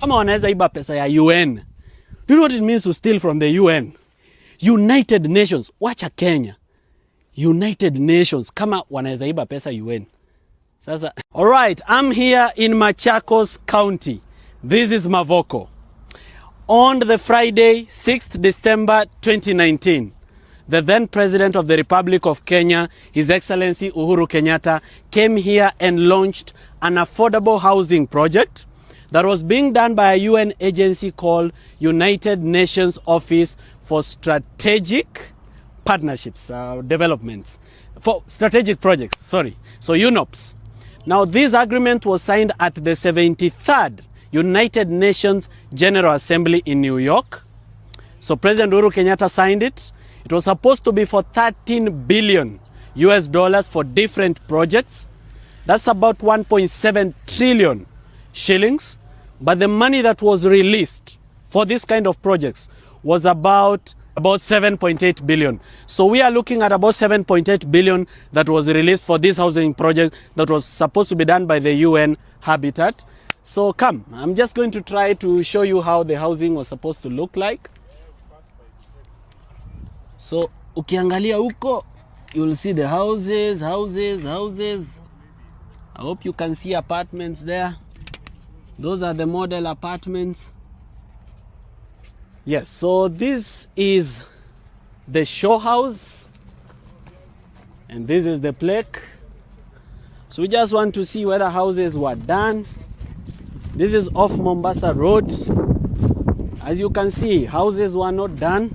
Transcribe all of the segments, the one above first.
Kama wanaweza iba pesa ya UN. Do you know what it means to steal from the UN? United Nations. Wacha Kenya. United Nations. Kama wanaweza iba pesa UN. Sasa. Alright, I'm here in Machakos County. This is Mavoko. On the Friday, 6th December 2019, the then President of the Republic of Kenya, His Excellency Uhuru Kenyatta, came here and launched an affordable housing project that was being done by a UN agency called United Nations Office for Strategic Partnerships, Developments, for Strategic Projects, sorry. So UNOPS. Now this agreement was signed at the 73rd United Nations General Assembly in New York. So President Uhuru Kenyatta signed it. It was supposed to be for 13 billion US dollars for different projects. That's about 1.7 trillion shillings. But the money that was released for this kind of projects was about 7.8 billion. So we are looking at about 7.8 billion that was released for this housing project that was supposed to be done by the UN Habitat. So come, I'm just going to try to show you how the housing was supposed to look like. So ukiangalia huko, you'll see the houses. I hope you can see apartments there. Those are the model apartments. Yes, so this is the show house. And this is the plaque. So we just want to see whether houses were done. This is off Mombasa Road. As you can see, houses were not done.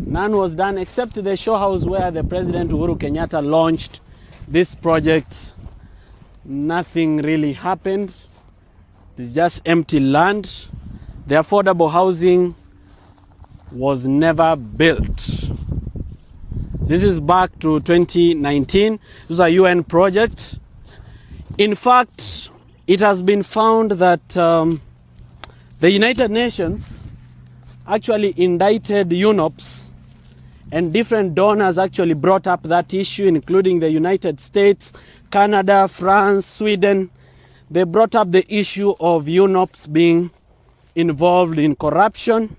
None was done except the show house where the President Uhuru Kenyatta launched this project. Nothing really happened. It's just empty land. The affordable housing was never built. This is back to 2019. This is a UN project. In fact, it has been found that the United Nations actually indicted UNOPS, and different donors actually brought up that issue, including the United States, Canada, France, Sweden. They brought up the issue of UNOPS being involved in corruption.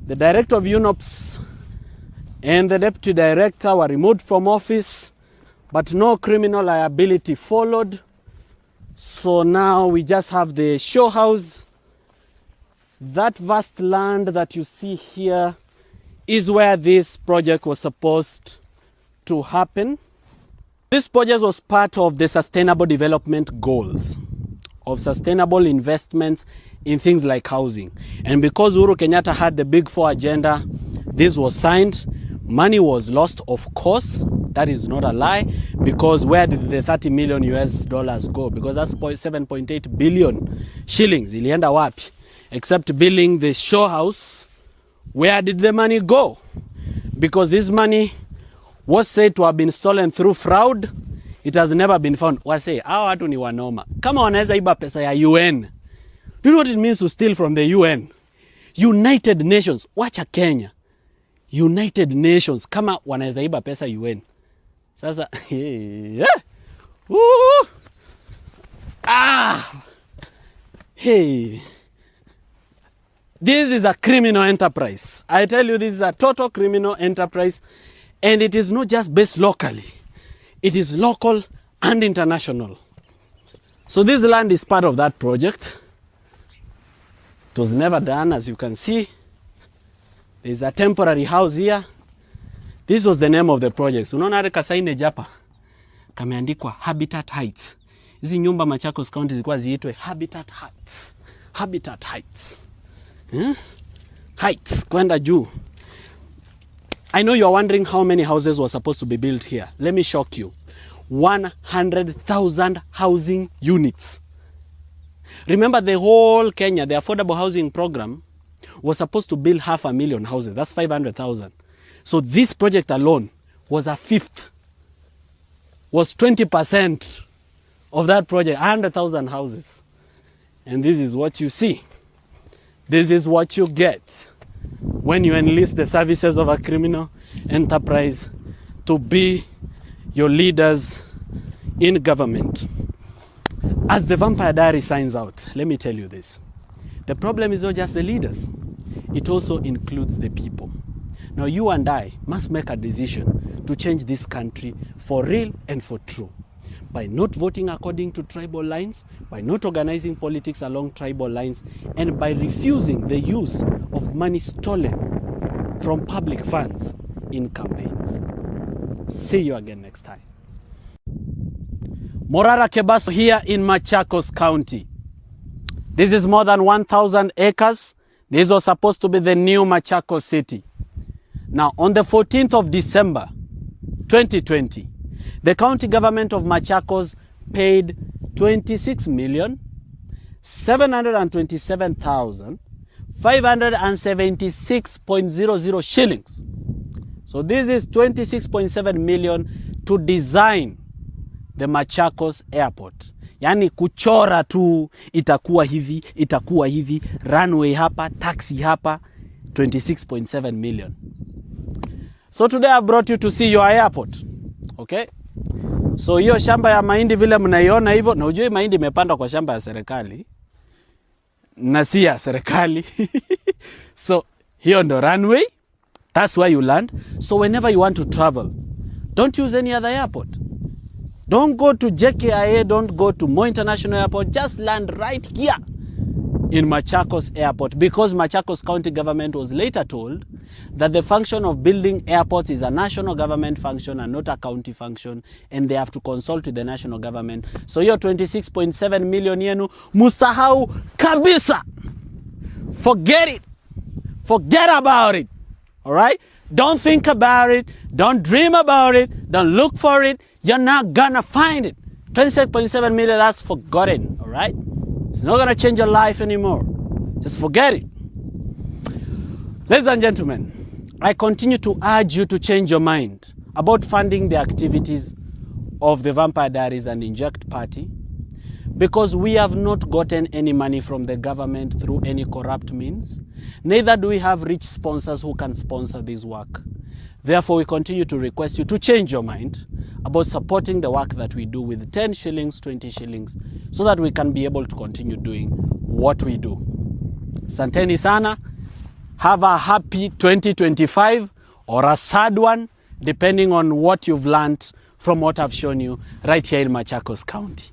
The director of UNOPS and the deputy director were removed from office, but no criminal liability followed. So now we just have the show house. That vast land that you see here is where this project was supposed to happen. This project was part of the Sustainable Development Goals of sustainable investments in things like housing. And because Uhuru Kenyatta had the Big Four agenda, this was signed. Money was lost, of course. That is not a lie. Because where did the 30 million US dollars go? Because that's 7.8 billion shillings. Ilienda wapi? Except building the show house. Where did the money go? Because this money was said to have been stolen through fraud. It has never been found. Wase, hao watu ni wanoma. Kama wanaweza iba pesa ya UN. Do you know what it means to steal from the UN? United Nations. Wacha Kenya. United Nations. Kama wanaweza iba pesa UN. Sasa, hey. This is a criminal enterprise. I tell you, this is a total criminal enterprise. And it is not just based locally. It is local and international. So this land is part of that project. It was never done, as you can see. There's a temporary house here. This was the name of the project. Unaona hata kasaine japa kameandikwa Habitat Heights. Hizi nyumba Machakos County zilikuwa ziitwe Habitat Heights. Habitat Heights. Heights kwenda juu. I know you're wondering how many houses were supposed to be built here. Let me shock you. 100,000 housing units. Remember, the whole Kenya, the affordable housing program was supposed to build 500,000 houses. That's 500,000. So this project alone was a fifth, was 20% of that project, 100,000 houses. And this is what you see. This is what you get when you enlist the services of a criminal enterprise to be your leaders in government. As the Vampire Diary signs out, let me tell you this. The problem is not just the leaders. It also includes the people. Now you and I must make a decision to change this country for real and for true. By not voting according to tribal lines, by not organizing politics along tribal lines, and by refusing the use of money stolen from public funds in campaigns. See you again next time. Morara, Kebaso here in Machakos County. This is more than 1,000 acres. This was supposed to be the new Machakos city. Now, on the 14th of December, 2020, the county government of Machakos paid 26,727,576.00 shillings. So this is 26.7 million to design the Machakos airport. Yani kuchora tu, itakuwa hivi, runway hapa, taxi hapa, 26.7 million. So today I brought you to see your airport. Okay? So hiyo shamba ya mahindi vile mnaiona hivyo, na ujue mahindi imepandwa kwa shamba ya serikali. Na si ya serikali. So hiyo ndo runway. That's where you land. So whenever you want to travel, don't use any other airport. Don't go to JKIA, don't go to Moi International Airport. Just land right here in Machakos Airport, because Machakos County government was later told that the function of building airports is a national government function and not a county function, and they have to consult with the national government. So your 26.7 million yenu musahau kabisa. Forget it. Forget about it. All right? Don't think about it. Don't dream about it. Don't look for it. You're not gonna find it. 26.7 million, that's forgotten. All right? It's not gonna change your life anymore. Just forget it. Ladies and gentlemen, I continue to urge you to change your mind about funding the activities of the Vampire Diaries and Inject Party, because we have not gotten any money from the government through any corrupt means. Neither do we have rich sponsors who can sponsor this work. Therefore, we continue to request you to change your mind about supporting the work that we do with 10 shillings, 20 shillings, so that we can be able to continue doing what we do. Santeni sana. Have a happy 2025 or a sad one, depending on what you've learned from what I've shown you right here in Machakos County.